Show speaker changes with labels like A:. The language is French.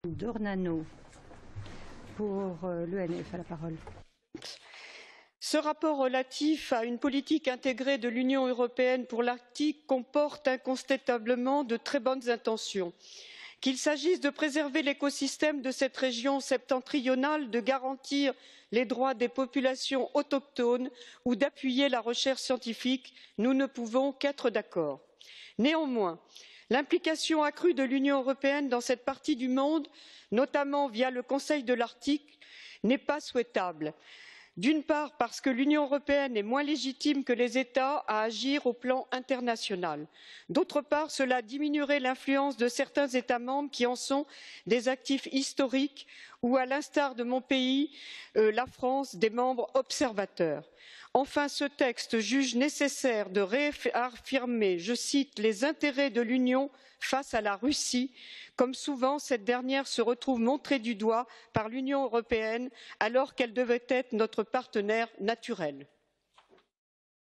A: Dornano pour l'ENF a la parole.
B: Ce rapport relatif à une politique intégrée de l'Union européenne pour l'Arctique comporte incontestablement de très bonnes intentions. Qu'il s'agisse de préserver l'écosystème de cette région septentrionale, de garantir les droits des populations autochtones ou d'appuyer la recherche scientifique, nous ne pouvons qu'être d'accord. Néanmoins, l'implication accrue de l'Union européenne dans cette partie du monde, notamment via le Conseil de l'Arctique, n'est pas souhaitable. D'une part parce que l'Union européenne est moins légitime que les États à agir au plan international. D'autre part, cela diminuerait l'influence de certains États membres qui en sont des actifs historiques ou, à l'instar de mon pays, la France, des membres observateurs. Enfin, ce texte juge nécessaire de réaffirmer, je cite, les intérêts de l'Union face à la Russie, comme souvent cette dernière se retrouve montrée du doigt par l'Union européenne alors qu'elle devait être notre partenaire naturel.